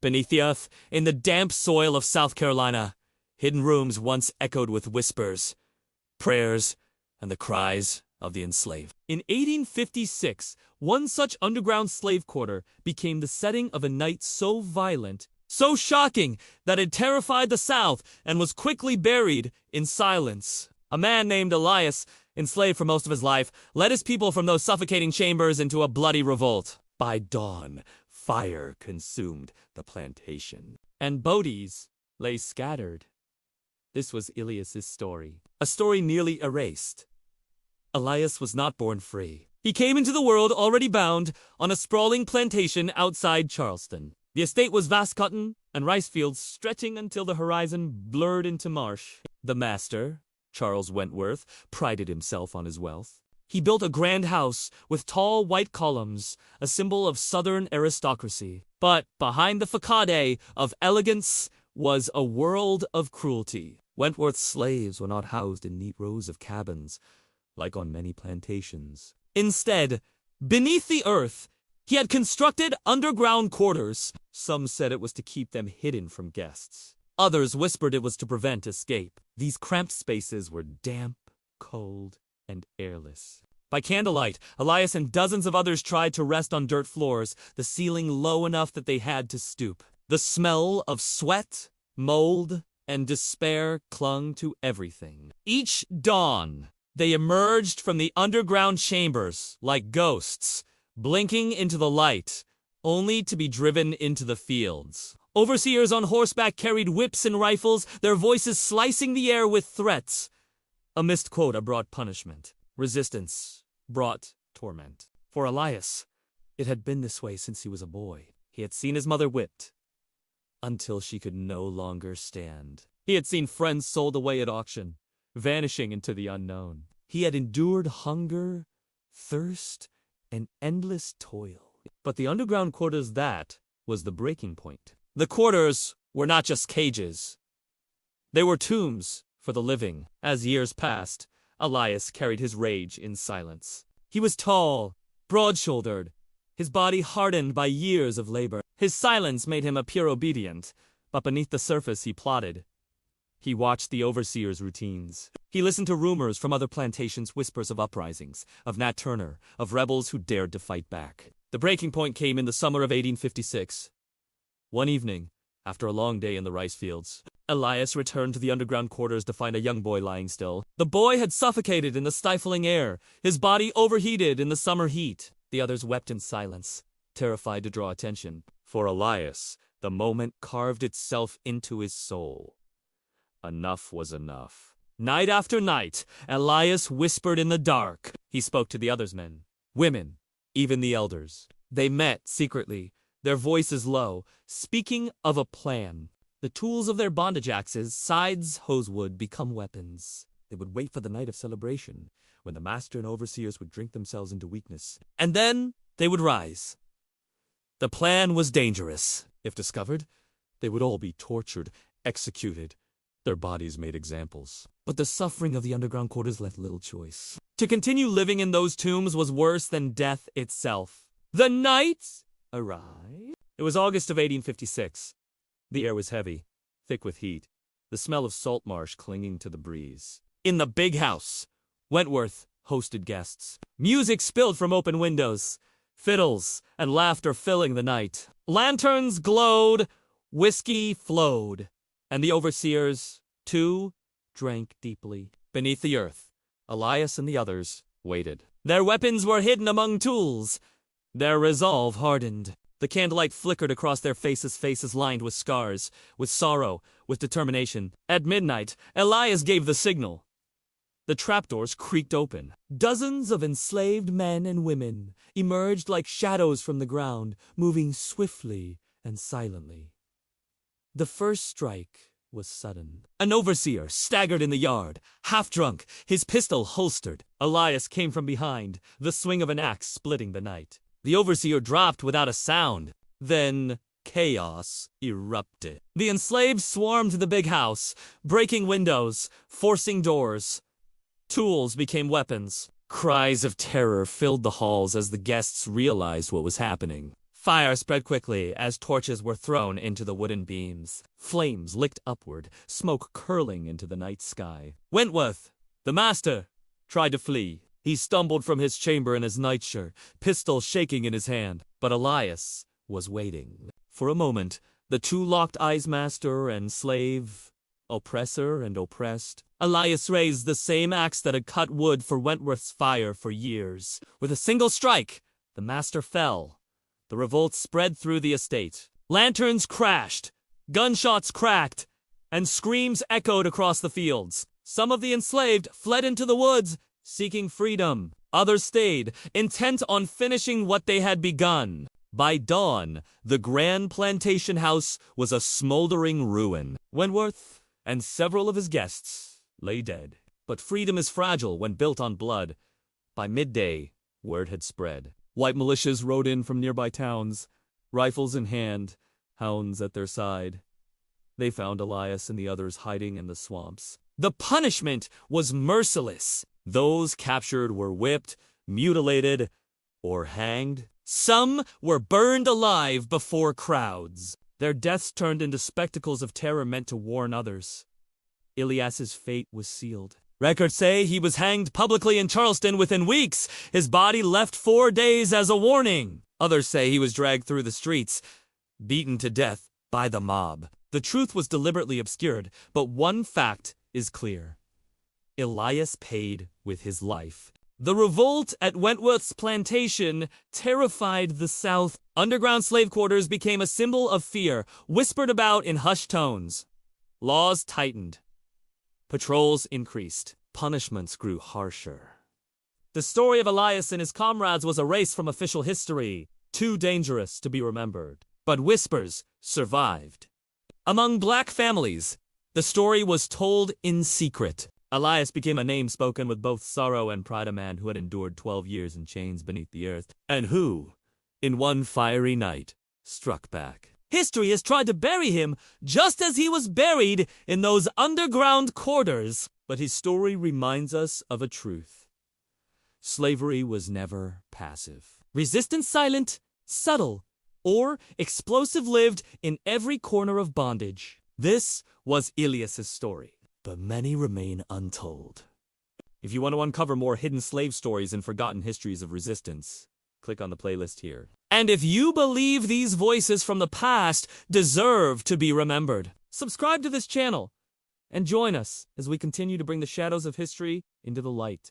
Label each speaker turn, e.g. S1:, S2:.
S1: Beneath the earth, in the damp soil of South Carolina, hidden rooms once echoed with whispers, prayers, and the cries of the enslaved. In 1856, one such underground slave quarter became the setting of a night so violent, so shocking, that it terrified the South and was quickly buried in silence. A man named Elias, enslaved for most of his life, led his people from those suffocating chambers into a bloody revolt. By dawn, fire consumed the plantation, and bodies lay scattered. This was Elias's story, a story nearly erased. Elias was not born free. He came into the world already bound on a sprawling plantation outside Charleston. The estate was vast cotton and rice fields stretching until the horizon blurred into marsh. The master, Charles Wentworth, prided himself on his wealth. He built a grand house with tall white columns, a symbol of Southern aristocracy. But behind the facade of elegance was a world of cruelty. Wentworth's slaves were not housed in neat rows of cabins, like on many plantations. Instead, beneath the earth, he had constructed underground quarters. Some said it was to keep them hidden from guests. Others whispered it was to prevent escape. These cramped spaces were damp, cold, and airless. By candlelight, Elias and dozens of others tried to rest on dirt floors, the ceiling low enough that they had to stoop. The smell of sweat, mold, and despair clung to everything. Each dawn, they emerged from the underground chambers like ghosts, blinking into the light, only to be driven into the fields. Overseers on horseback carried whips and rifles, their voices slicing the air with threats. A missed quota brought punishment. Resistance brought torment. For Elias, it had been this way since he was a boy. He had seen his mother whipped until she could no longer stand. He had seen friends sold away at auction, vanishing into the unknown. He had endured hunger, thirst, and endless toil. But the underground quarters, that was the breaking point. The quarters were not just cages. They were tombs for the living. As years passed, Elias carried his rage in silence. He was tall, broad-shouldered, his body hardened by years of labor. His silence made him appear obedient, but beneath the surface he plotted. He watched the overseers' routines. He listened to rumors from other plantations, whispers of uprisings, of Nat Turner, of rebels who dared to fight back. The breaking point came in the summer of 1856. One evening, after a long day in the rice fields, Elias returned to the underground quarters to find a young boy lying still. The boy had suffocated in the stifling air, his body overheated in the summer heat. The others wept in silence, terrified to draw attention. For Elias, the moment carved itself into his soul. Enough was enough. Night after night, Elias whispered in the dark. He spoke to the others' men, women, even the elders. They met secretly, their voices low, speaking of a plan. The tools of their bondage axes, scythes, hose would become weapons. They would wait for the night of celebration, when the master and overseers would drink themselves into weakness. And then they would rise. The plan was dangerous. If discovered, they would all be tortured, executed, their bodies made examples. But the suffering of the underground quarters left little choice. To continue living in those tombs was worse than death itself. The night arrived. It was August of 1856. The air was heavy, thick with heat, the smell of salt marsh clinging to the breeze. In the big house, Wentworth hosted guests. Music spilled from open windows, fiddles and laughter filling the night. Lanterns glowed, whiskey flowed, and the overseers, too, drank deeply. Beneath the earth, Elias and the others waited. Their weapons were hidden among tools, their resolve hardened. The candlelight flickered across their faces lined with scars, with sorrow, with determination. At midnight, Elias gave the signal. The trapdoors creaked open. Dozens of enslaved men and women emerged like shadows from the ground, moving swiftly and silently. The first strike was sudden. An overseer staggered in the yard, half drunk, his pistol holstered. Elias came from behind, the swing of an axe splitting the night. The overseer dropped without a sound. Then chaos erupted. The enslaved swarmed the big house, breaking windows, forcing doors. Tools became weapons. Cries of terror filled the halls as the guests realized what was happening. Fire spread quickly as torches were thrown into the wooden beams. Flames licked upward, smoke curling into the night sky. Wentworth, the master, tried to flee. He stumbled from his chamber in his nightshirt, pistol shaking in his hand. But Elias was waiting. For a moment, the two locked eyes, master and slave, oppressor and oppressed. Elias raised the same axe that had cut wood for Wentworth's fire for years. With a single strike, the master fell. The revolt spread through the estate. Lanterns crashed, gunshots cracked, and screams echoed across the fields. Some of the enslaved fled into the woods, seeking freedom. Others stayed, intent on finishing what they had begun. By dawn, the grand plantation house was a smoldering ruin. Wentworth and several of his guests lay dead. But freedom is fragile when built on blood. By midday, word had spread. White militias rode in from nearby towns, rifles in hand, hounds at their side. They found Elias and the others hiding in the swamps. The punishment was merciless. Those captured were whipped, mutilated, or hanged. Some were burned alive before crowds. Their deaths turned into spectacles of terror meant to warn others. Elias's fate was sealed. Records say he was hanged publicly in Charleston within weeks. His body left 4 days as a warning. Others say he was dragged through the streets, beaten to death by the mob. The truth was deliberately obscured, but one fact is clear. Elias paid with his life. The revolt at Wentworth's plantation terrified the South. Underground slave quarters became a symbol of fear, whispered about in hushed tones. Laws tightened. Patrols increased. Punishments grew harsher. The story of Elias and his comrades was erased from official history, too dangerous to be remembered. But whispers survived. Among black families, the story was told in secret. Elias became a name spoken with both sorrow and pride, a man who had endured 12 years in chains beneath the earth, and who, in one fiery night, struck back. History has tried to bury him just as he was buried in those underground quarters. But his story reminds us of a truth. Slavery was never passive. Resistance silent, subtle, or explosive lived in every corner of bondage. This was Elias's story, but many remain untold. If you want to uncover more hidden slave stories and forgotten histories of resistance, click on the playlist here. And if you believe these voices from the past deserve to be remembered, subscribe to this channel and join us as we continue to bring the shadows of history into the light.